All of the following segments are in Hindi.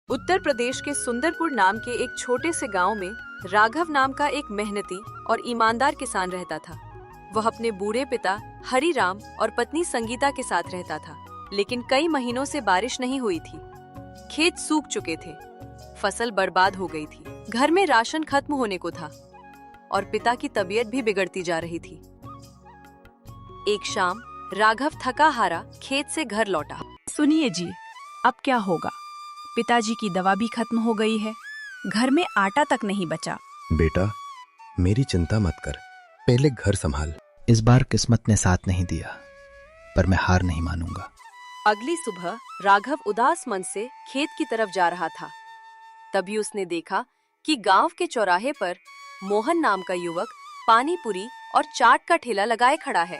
उत्तर प्रदेश के सुंदरपुर नाम के एक छोटे से गांव में राघव नाम का एक मेहनती और ईमानदार किसान रहता था। वह अपने बूढ़े पिता हरिराम और पत्नी संगीता के साथ रहता था, लेकिन कई महीनों से बारिश नहीं हुई थी। खेत सूख चुके थे, फसल बर्बाद हो गई थी, घर में राशन खत्म होने को था और पिता की तबीयत भी बिगड़ती जा रही थी। एक शाम राघव थका हारा खेत से घर लौटा। सुनिए जी, अब क्या होगा? पिताजी की दवा भी खत्म हो गई है, घर में आटा तक नहीं बचा। बेटा, मेरी चिंता मत कर, पहले घर संभाल। इस बार किस्मत ने साथ नहीं दिया, पर मैं हार नहीं मानूंगा। अगली सुबह राघव उदास मन से खेत की तरफ जा रहा था। तभी उसने देखा कि गांव के चौराहे पर मोहन नाम का युवक पानी पूरी और चाट का ठेला लगाए खड़ा है।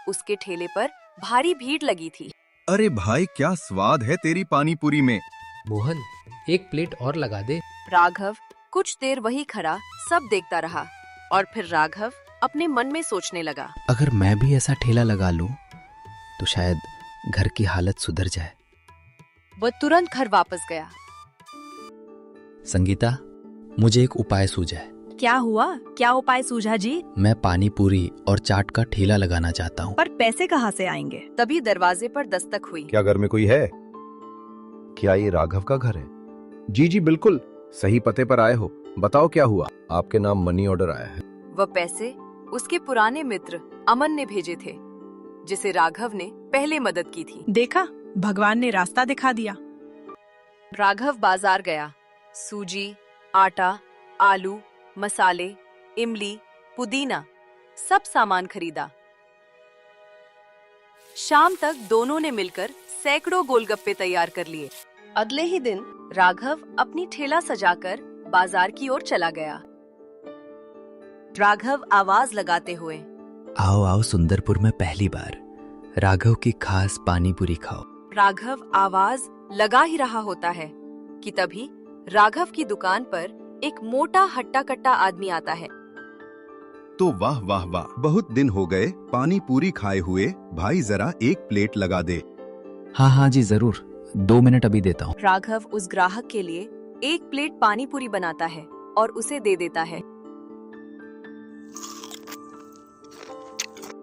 उसके ठेले पर भारी भीड़ लगी थी। अरे भाई, क्या स्वाद है तेरी पानी पूरी में। मोहन, एक प्लेट और लगा दे। राघव कुछ देर वही खड़ा सब देखता रहा और फिर राघव अपने मन में सोचने लगा, अगर मैं भी ऐसा ठेला लगा लूं, तो शायद घर की हालत सुधर जाए। वह तुरंत घर वापस गया। संगीता, मुझे एक उपाय सूझा है। क्या हुआ? क्या उपाय सूझा जी? मैं पानी पूरी और चाट का ठेला लगाना चाहता हूँ। पर पैसे कहाँ से आएंगे? तभी दरवाजे पर दस्तक हुई। क्या घर में कोई है? क्या ये राघव का घर है? जी जी बिल्कुल, सही पते पर आए हो। बताओ क्या हुआ? आपके नाम मनी ऑर्डर आया है। वह पैसे उसके पुराने मित्र अमन ने भेजे थे, जिसे राघव ने पहले मदद की थी। देखा, भगवान ने रास्ता दिखा दिया। राघव बाजार गया। सूजी, आटा, आलू, मसाले, इमली, पुदीना, सब सामान खरीदा। शाम तक दोनों ने मिलकर सैकड़ों गोलगप्पे तैयार कर लिए। अगले ही दिन राघव अपनी ठेला सजाकर बाजार की ओर चला गया। राघव आवाज लगाते हुए, आओ आओ सुंदरपुर में पहली बार, राघव की खास पानी पूरी खाओ। राघव आवाज लगा ही रहा होता है कि तभी राघव की दुकान पर एक मोटा हट्टा कट्टा आदमी आता है। तो वाह वाह वाह, बहुत दिन हो गए पानी पूरी खाए हुए। भाई जरा एक प्लेट लगा दे। हाँ हाँ जी जरूर, 2 मिनट अभी देता हूँ। राघव उस ग्राहक के लिए एक प्लेट पानी पूरी बनाता है और उसे दे देता है।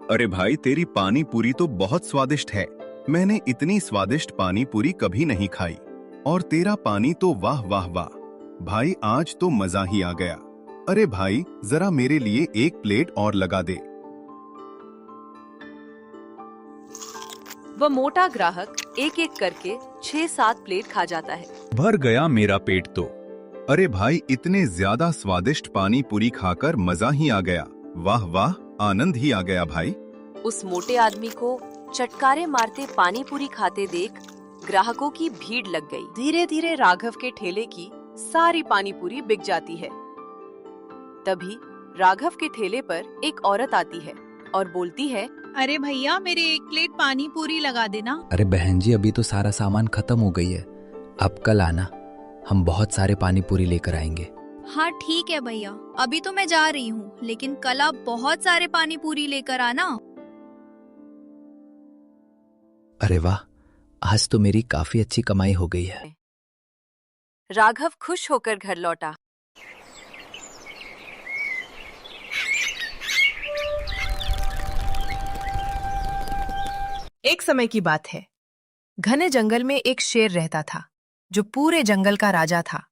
अरे भाई, तेरी पानी पूरी तो बहुत स्वादिष्ट है। मैंने इतनी स्वादिष्ट पानी पूरी कभी नहीं खाई। और तेरा पानी तो वाह वाह वाह। भाई, आज तो मजा ही आ गया। अरे भाई, जरा मेरे लिए एक प्लेट और लगा दे। वह मोटा ग्राहक एक एक करके 6-7 प्लेट खा जाता है। भर गया मेरा पेट तो। अरे भाई, इतने ज्यादा स्वादिष्ट पानी पूरी खाकर मजा ही आ गया। वाह वाह, आनंद ही आ गया भाई। उस मोटे आदमी को चटकारे मारते पानी पूरी खाते देख ग्राहकों की भीड़ लग गई। धीरे धीरे राघव के ठेले की सारी पानी पूरी बिक जाती है। तभी राघव के ठेले पर एक औरत आती है और बोलती है, अरे भैया, मेरे एक प्लेट पानी पूरी लगा देना। अरे बहन जी, अभी तो सारा सामान खत्म हो गई है, अब कल आना, हम बहुत सारे पानी पूरी लेकर आएंगे। हाँ ठीक है भैया, अभी तो मैं जा रही हूँ, लेकिन कल आप बहुत सारे पानी पूरी लेकर आना। अरे वाह, आज तो मेरी काफी अच्छी कमाई हो गई है। राघव खुश होकर घर लौटा। एक समय की बात है, घने जंगल में एक शेर रहता था, जो पूरे जंगल का राजा था।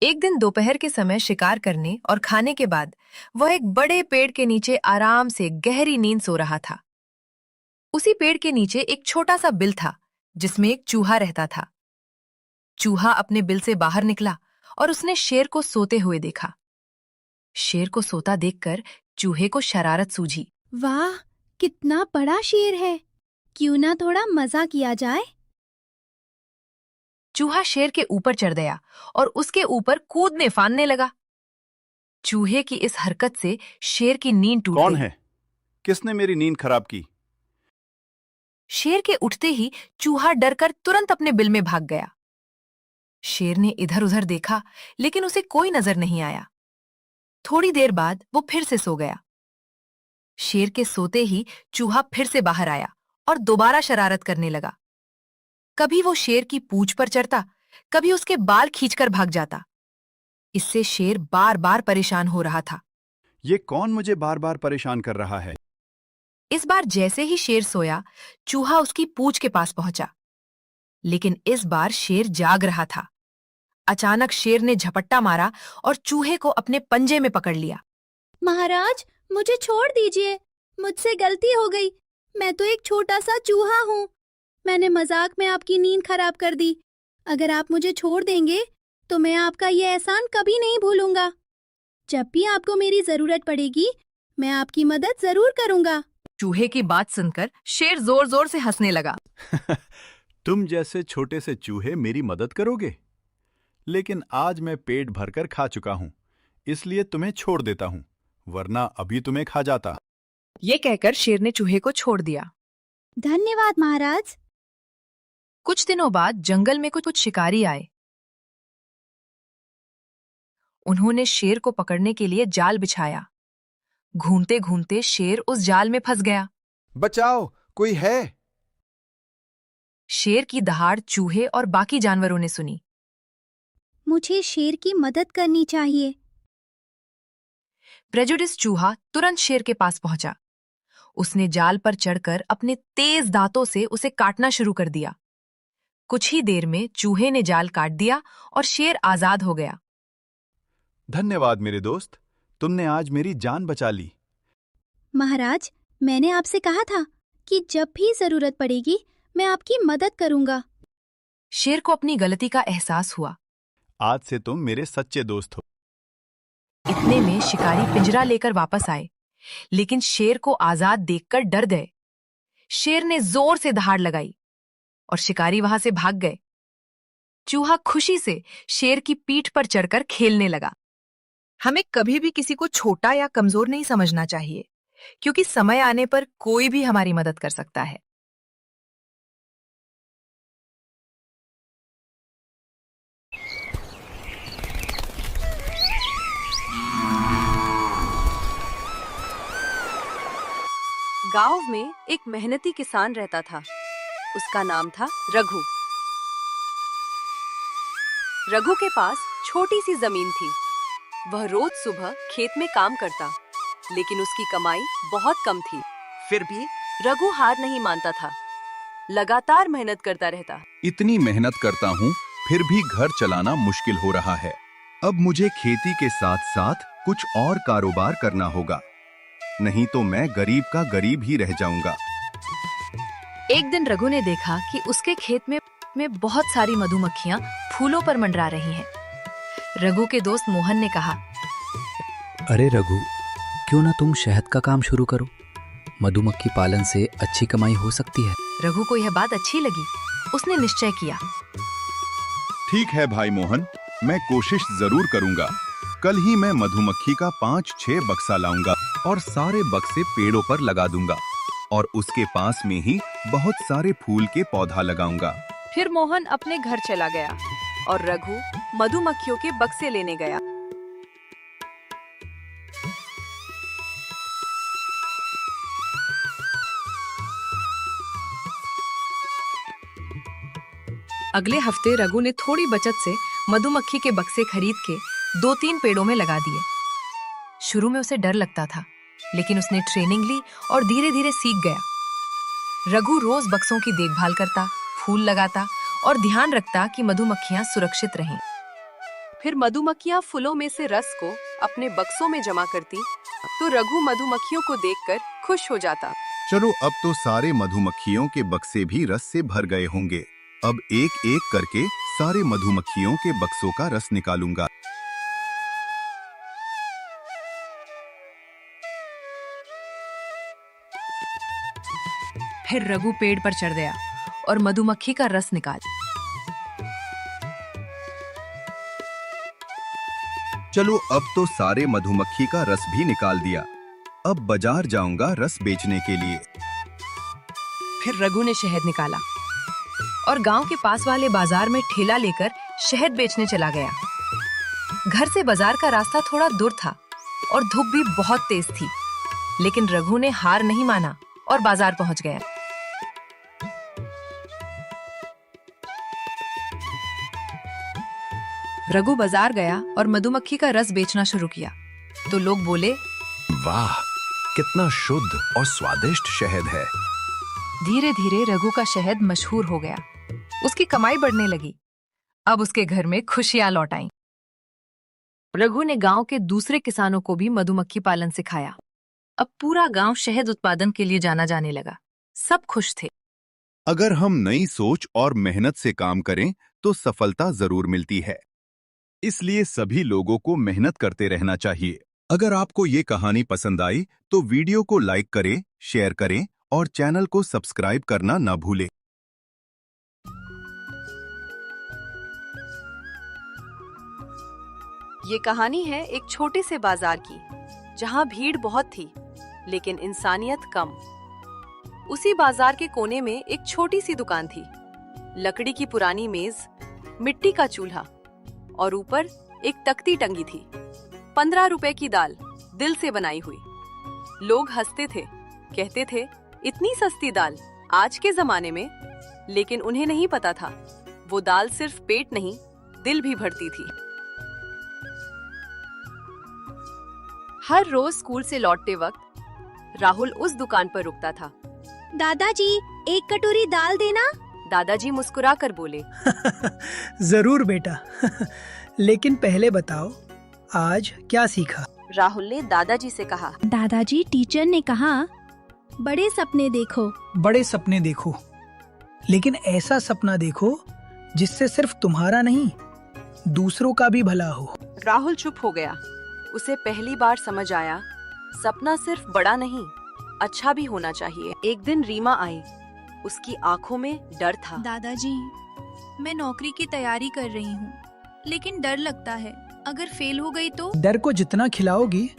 एक दिन दोपहर के समय शिकार करने और खाने के बाद वह एक बड़े पेड़ के नीचे आराम से गहरी नींद सो रहा था। उसी पेड़ के नीचे एक छोटा सा बिल था, जिसमें एक चूहा रहता था। चूहा अपने बिल से बाहर निकला और उसने शेर को सोते हुए देखा। शेर को सोता देखकर चूहे को शरारत सूझी। वाह, कितना बड़ा शेर है, क्यों ना थोड़ा मजा किया जाए। चूहा शेर के ऊपर चढ़ गया और उसके ऊपर कूदने फांदने लगा। चूहे की इस हरकत से शेर की नींद टूट गई। कौन है? किसने मेरी नींद खराब की? शेर के उठते ही चूहा डरकर तुरंत अपने बिल में भाग गया। शेर ने इधर उधर देखा, लेकिन उसे कोई नजर नहीं आया। थोड़ी देर बाद वो फिर से सो गया। शेर के सोते ही चूहा फिर से बाहर आया और दोबारा शरारत करने लगा। कभी वो शेर की पूंछ पर चढ़ता, कभी उसके बाल खींचकर भाग जाता। इससे शेर बार बार परेशान हो रहा था। ये कौन मुझे बार बार परेशान कर रहा है? इस बार जैसे ही शेर सोया, चूहा उसकी पूंछ के पास पहुंचा। लेकिन इस बार शेर जाग रहा था। अचानक शेर ने झपट्टा मारा और चूहे को अपने पंजे में पकड़ लिया। महाराज, मुझे छोड़ दीजिए, मुझसे गलती हो गई। मैं तो एक छोटा सा चूहा हूँ। मैंने मजाक में आपकी नींद खराब कर दी। अगर आप मुझे छोड़ देंगे तो मैं आपका ये एहसान कभी नहीं भूलूंगा। जब भी आपको मेरी जरूरत पड़ेगी, मैं आपकी मदद जरूर करूंगा। चूहे की बात सुनकर शेर जोर जोर से हंसने लगा। तुम जैसे छोटे से चूहे मेरी मदद करोगे? लेकिन आज मैं पेट भरकर खा चुका हूं, इसलिए तुम्हें छोड़ देता हूं, वरना अभी तुम्हें खा जाता। ये कहकर शेर ने चूहे को छोड़ दिया। धन्यवाद महाराज। कुछ दिनों बाद जंगल में कुछ शिकारी आए। उन्होंने शेर को पकड़ने के लिए जाल बिछाया। घूमते घूमते शेर उस जाल में फंस गया। बचाओ, कोई है? शेर की दहाड़ चूहे और बाकी जानवरों ने सुनी। मुझे शेर की मदद करनी चाहिए। प्रेजुडिस चूहा तुरंत शेर के पास पहुंचा। उसने जाल पर चढ़कर अपने तेज दांतों से उसे काटना शुरू कर दिया। कुछ ही देर में चूहे ने जाल काट दिया और शेर आजाद हो गया। धन्यवाद मेरे दोस्त, तुमने आज मेरी जान बचा ली। महाराज, मैंने आपसे कहा था कि जब भी जरूरत पड़ेगी मैं आपकी मदद करूंगा। शेर को अपनी गलती का एहसास हुआ। आज से तुम मेरे सच्चे दोस्त हो। इतने में शिकारी पिंजरा लेकर वापस आए, लेकिन शेर को आजाद देखकर डर गए। शेर ने जोर से दहाड़ लगाई और शिकारी वहां से भाग गए। चूहा खुशी से शेर की पीठ पर चढ़कर खेलने लगा। हमें कभी भी किसी को छोटा या कमजोर नहीं समझना चाहिए, क्योंकि समय आने पर कोई भी हमारी मदद कर सकता है। गांव में एक मेहनती किसान रहता था। उसका नाम था रघु। रघु के पास छोटी सी जमीन थी। वह रोज सुबह खेत में काम करता, लेकिन उसकी कमाई बहुत कम थी। फिर भी रघु हार नहीं मानता था। लगातार मेहनत करता रहता। इतनी मेहनत करता हूँ, फिर भी घर चलाना मुश्किल हो रहा है। अब मुझे खेती के साथ साथ कुछ और कारोबार करना होगा, नहीं तो मैं गरीब का गरीब ही रह जाऊंगा। एक दिन रघु ने देखा कि उसके खेत में बहुत सारी मधुमक्खियां फूलों पर मंडरा रही हैं। रघु के दोस्त मोहन ने कहा, अरे रघु, क्यों ना तुम शहद का काम शुरू करो? मधुमक्खी पालन से अच्छी कमाई हो सकती है। रघु को यह बात अच्छी लगी। उसने निश्चय किया। ठीक है भाई मोहन, मैं कोशिश जरूर करूंगा। कल ही मैं मधुमक्खी का 5-6 बक्सा लाऊंगा और सारे बक्से पेड़ों पर लगा दूंगा और उसके पास में ही बहुत सारे फूल के पौधा लगाऊंगा। फिर मोहन अपने घर चला गया और रघु मधुमक्खियों के बक्से लेने गया। अगले हफ्ते रघु ने थोड़ी बचत से मधुमक्खी के बक्से खरीद के 2-3 पेड़ों में लगा दिए। शुरू में उसे डर लगता था, लेकिन उसने ट्रेनिंग ली और धीरे धीरे सीख गया। रघु रोज बक्सों की देखभाल करता, फूल लगाता और ध्यान रखता कि मधुमक्खियां सुरक्षित रहें। फिर मधुमक्खियां फूलों में से रस को अपने बक्सों में जमा करती, तो रघु मधुमक्खियों को देखकर खुश हो जाता। चलो, अब तो सारे मधुमक्खियों के बक्से भी रस से भर गए होंगे। अब एक एक करके सारे मधुमक्खियों के बक्सों का रस निकालूंगा। फिर रघु पेड़ पर चढ़ गया और मधुमक्खी का रस निकाल। चलो, अब तो सारे मधुमक्खी का रस भी निकाल दिया। अब बाजार जाऊंगा रस बेचने के लिए। फिर रघु ने शहद निकाला और गांव के पास वाले बाजार में ठेला लेकर शहद बेचने चला गया। घर से बाजार का रास्ता थोड़ा दूर था और धूप भी बहुत तेज थी, लेकिन रघु ने हार नहीं माना और बाजार पहुंच गया। रघु बाजार गया और मधुमक्खी का रस बेचना शुरू किया। तो लोग बोले, वाह, कितना शुद्ध और स्वादिष्ट शहद है। धीरे धीरे रघु का शहद मशहूर हो गया। उसकी कमाई बढ़ने लगी। अब उसके घर में खुशियां लौट आईं। रघु ने गांव के दूसरे किसानों को भी मधुमक्खी पालन सिखाया। अब पूरा गांव शहद उत्पादन के लिए जाना जाने लगा। सब खुश थे। अगर हम नई सोच और मेहनत से काम करें तो सफलता जरूर मिलती है। इसलिए सभी लोगों को मेहनत करते रहना चाहिए। अगर आपको ये कहानी पसंद आई तो वीडियो को लाइक करें, शेयर करें और चैनल को सब्सक्राइब करना न भूलें। ये कहानी है एक छोटे से बाजार की, जहां भीड़ बहुत थी लेकिन इंसानियत कम। उसी बाजार के कोने में एक छोटी सी दुकान थी। लकड़ी की पुरानी मेज, मिट्टी का चूल्हा और ऊपर एक तख्ती टंगी थी। 15 रुपए की दाल, दिल से बनाई हुई। लोग हंसते थे, कहते थे, इतनी सस्ती दाल आज के जमाने में। लेकिन उन्हें नहीं पता था, वो दाल सिर्फ पेट नहीं, दिल भी भरती थी। हर रोज स्कूल से लौटते वक्त राहुल उस दुकान पर रुकता था। दादाजी, एक कटोरी दाल देना। दादाजी मुस्कुरा कर बोले, जरूर बेटा। लेकिन पहले बताओ, आज क्या सीखा? राहुल ने दादाजी से कहा, दादाजी, टीचर ने कहा बड़े सपने देखो। बड़े सपने देखो, लेकिन ऐसा सपना देखो जिससे सिर्फ तुम्हारा नहीं, दूसरों का भी भला हो। राहुल चुप हो गया। उसे पहली बार समझ आया, सपना सिर्फ बड़ा नहीं, अच्छा भी होना चाहिए। एक दिन रीमा आई। उसकी आंखों में डर था। दादाजी, मैं नौकरी की तैयारी कर रही हूँ, लेकिन डर लगता है अगर फेल हो गई तो। डर को जितना खिलाओगी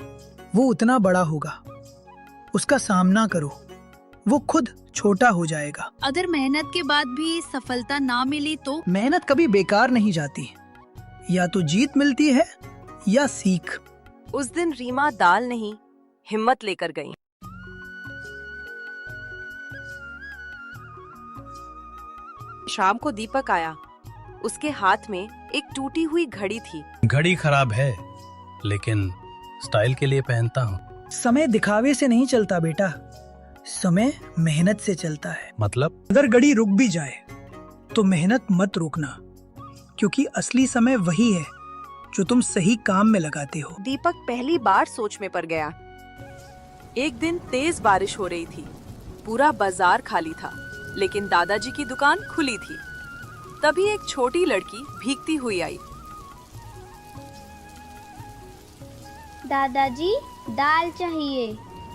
वो उतना बड़ा होगा। उसका सामना करो, वो खुद छोटा हो जाएगा। अगर मेहनत के बाद भी सफलता ना मिली तो? मेहनत कभी बेकार नहीं जाती, या तो जीत मिलती है या सीख। उस दिन रीमा दाल नहीं, हिम्मत लेकर गई। शाम को दीपक आया। उसके हाथ में एक टूटी हुई घड़ी थी। घड़ी खराब है, लेकिन स्टाइल के लिए पहनता हूँ। समय दिखावे से नहीं चलता बेटा, समय मेहनत से चलता है। मतलब? अगर घड़ी रुक भी जाए तो मेहनत मत रोकना, क्योंकि असली समय वही है जो तुम सही काम में लगाते हो। दीपक पहली बार सोच में पड़ गया। एक दिन तेज बारिश हो रही थी। पूरा बाजार खाली था, लेकिन दादाजी की दुकान खुली थी। तभी एक छोटी लड़की भीगती हुई आई। दादाजी, दाल चाहिए,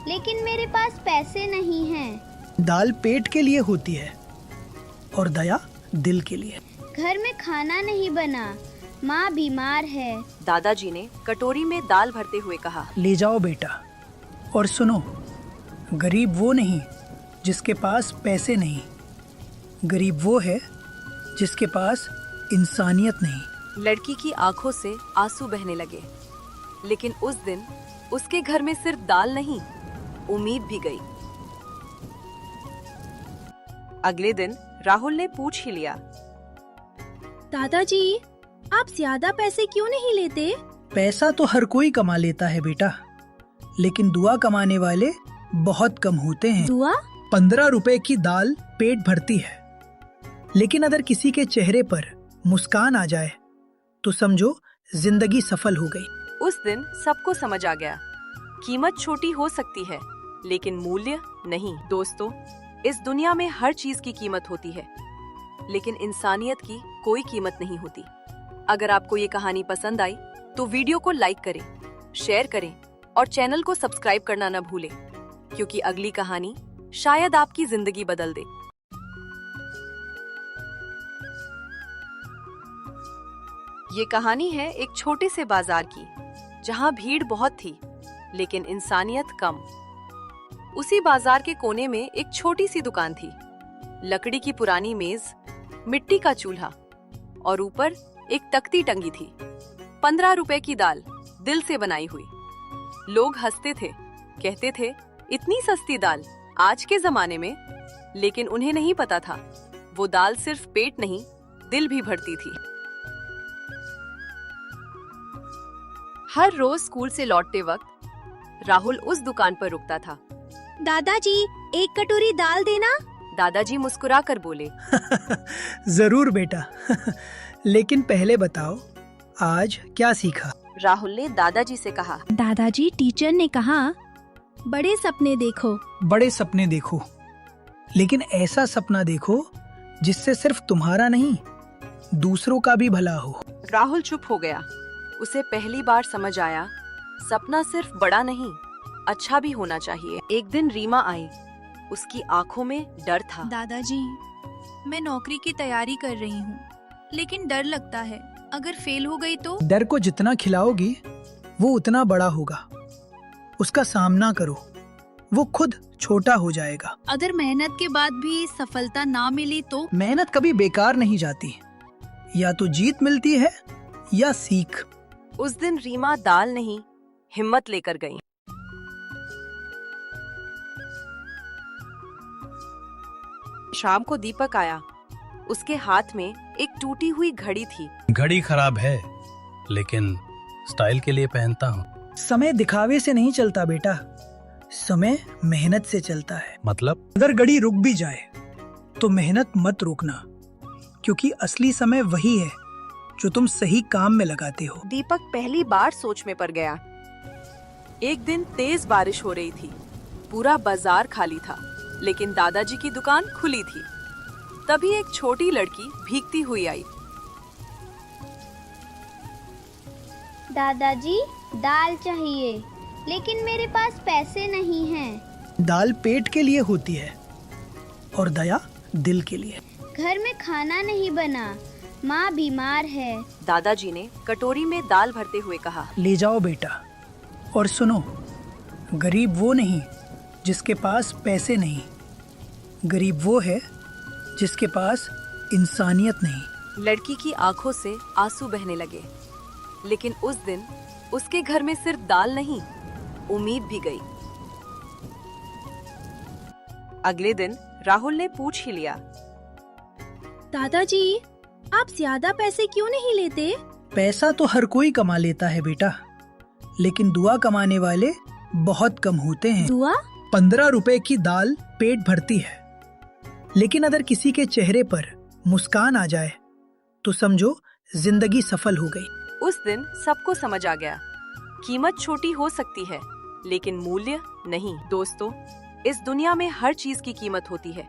लेकिन मेरे पास पैसे नहीं हैं। दाल पेट के लिए होती है और दया दिल के लिए। घर में खाना नहीं बना, माँ बीमार है। दादाजी ने कटोरी में दाल भरते हुए कहा, ले जाओ बेटा। और सुनो, गरीब वो नहीं जिसके पास पैसे नहीं, गरीब वो है जिसके पास इंसानियत नहीं। लड़की की आंखों से आंसू बहने लगे। लेकिन उस दिन उसके घर में सिर्फ दाल नहीं, उम्मीद भी गई। अगले दिन राहुल ने पूछ ही लिया, दादाजी, आप ज्यादा पैसे क्यों नहीं लेते? पैसा तो हर कोई कमा लेता है बेटा, लेकिन दुआ कमाने वाले बहुत कम होते हैं। दुआ? 15 रुपए की दाल पेट भरती है, लेकिन अगर किसी के चेहरे पर मुस्कान आ जाए तो समझो जिंदगी सफल हो गई। उस दिन सबको समझ आ गया, कीमत छोटी हो सकती है लेकिन मूल्य नहीं। दोस्तों, इस दुनिया में हर चीज की कीमत होती है, लेकिन इंसानियत की कोई कीमत नहीं होती। अगर आपको ये कहानी पसंद आई तो वीडियो को लाइक करें, शेयर करें और चैनल को सब्सक्राइब करना न भूलें, क्योंकि अगली कहानी शायद आपकी जिंदगी बदल दे। ये कहानी है एक छोटे से बाजार की, जहां भीड़ बहुत थी लेकिन इंसानियत कम। उसी बाजार के कोने में एक छोटी सी दुकान थी। लकड़ी की पुरानी मेज, मिट्टी का चूल्हा और ऊपर एक तख्ती टंगी थी। 15 रुपए की दाल, दिल से बनाई हुई। लोग हंसते थे, कहते थे, इतनी सस्ती दाल आज के जमाने में। लेकिन उन्हें नहीं पता था, वो दाल सिर्फ पेट नहीं, दिल भी भरती थी। हर रोज स्कूल से लौटते वक्त राहुल उस दुकान पर रुकता था। दादाजी, एक कटोरी दाल देना। दादाजी मुस्कुरा कर बोले, जरूर बेटा। लेकिन पहले बताओ, आज क्या सीखा? राहुल ने दादाजी से कहा, दादाजी, टीचर ने कहा बड़े सपने देखो। बड़े सपने देखो, लेकिन ऐसा सपना देखो जिससे सिर्फ तुम्हारा नहीं, दूसरों का भी भला हो। राहुल चुप हो गया। उसे पहली बार समझ आया, सपना सिर्फ बड़ा नहीं, अच्छा भी होना चाहिए। एक दिन रीमा आई। उसकी आंखों में डर था। दादाजी, मैं नौकरी की तैयारी कर रही हूँ, लेकिन डर लगता है अगर फेल हो गई तो। डर को जितना खिलाओगी वो उतना बड़ा होगा। उसका सामना करो, वो खुद छोटा हो जाएगा। अगर मेहनत के बाद भी सफलता ना मिली तो? मेहनत कभी बेकार नहीं जाती, या तो जीत मिलती है या सीख। उस दिन रीमा दाल नहीं, हिम्मत लेकर गई। शाम को दीपक आया। उसके हाथ में एक टूटी हुई घड़ी थी। घड़ी खराब है, लेकिन स्टाइल के लिए पहनता हूँ। समय दिखावे से नहीं चलता बेटा, समय मेहनत से चलता है। मतलब? अगर घड़ी रुक भी जाए तो मेहनत मत रोकना, क्योंकि असली समय वही है जो तुम सही काम में लगाते हो। दीपक पहली बार सोच में पड़ गया। एक दिन तेज बारिश हो रही थी। पूरा बाजार खाली था, लेकिन दादाजी की दुकान खुली थी। तभी एक छोटी लड़की भीगती हुई आई। दादाजी, दाल चाहिए, लेकिन मेरे पास पैसे नहीं हैं। दाल पेट के लिए होती है और दया दिल के लिए। घर में खाना नहीं बना, माँ बीमार है। दादाजी ने कटोरी में दाल भरते हुए कहा, ले जाओ बेटा। और सुनो, गरीब वो नहीं जिसके पास पैसे नहीं, गरीब वो है जिसके पास इंसानियत नहीं। लड़की की आंखों से आंसू बहने लगे। लेकिन उस दिन उसके घर में सिर्फ दाल नहीं, उम्मीद भी गई। अगले दिन राहुल ने पूछ ही लिया, दादाजी, आप ज्यादा पैसे क्यों नहीं लेते? पैसा तो हर कोई कमा लेता है बेटा, लेकिन दुआ कमाने वाले बहुत कम होते हैं। दुआ? 15 रुपए की दाल पेट भरती है, लेकिन अगर किसी के चेहरे पर मुस्कान आ जाए तो समझो जिंदगी सफल हो गई। उस दिन सबको समझ आ गया, कीमत छोटी हो सकती है, लेकिन मूल्य नहीं। दोस्तों, इस दुनिया में हर चीज की कीमत होती है,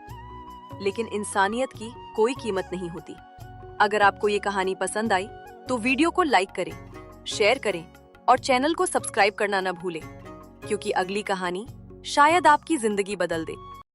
लेकिन इंसानियत की कोई कीमत नहीं होती। अगर आपको ये कहानी पसंद आई तो वीडियो को लाइक करें, शेयर करें और चैनल को सब्सक्राइब करना न भूलें, क्योंकि अगली कहानी शायद आपकी जिंदगी बदल दे।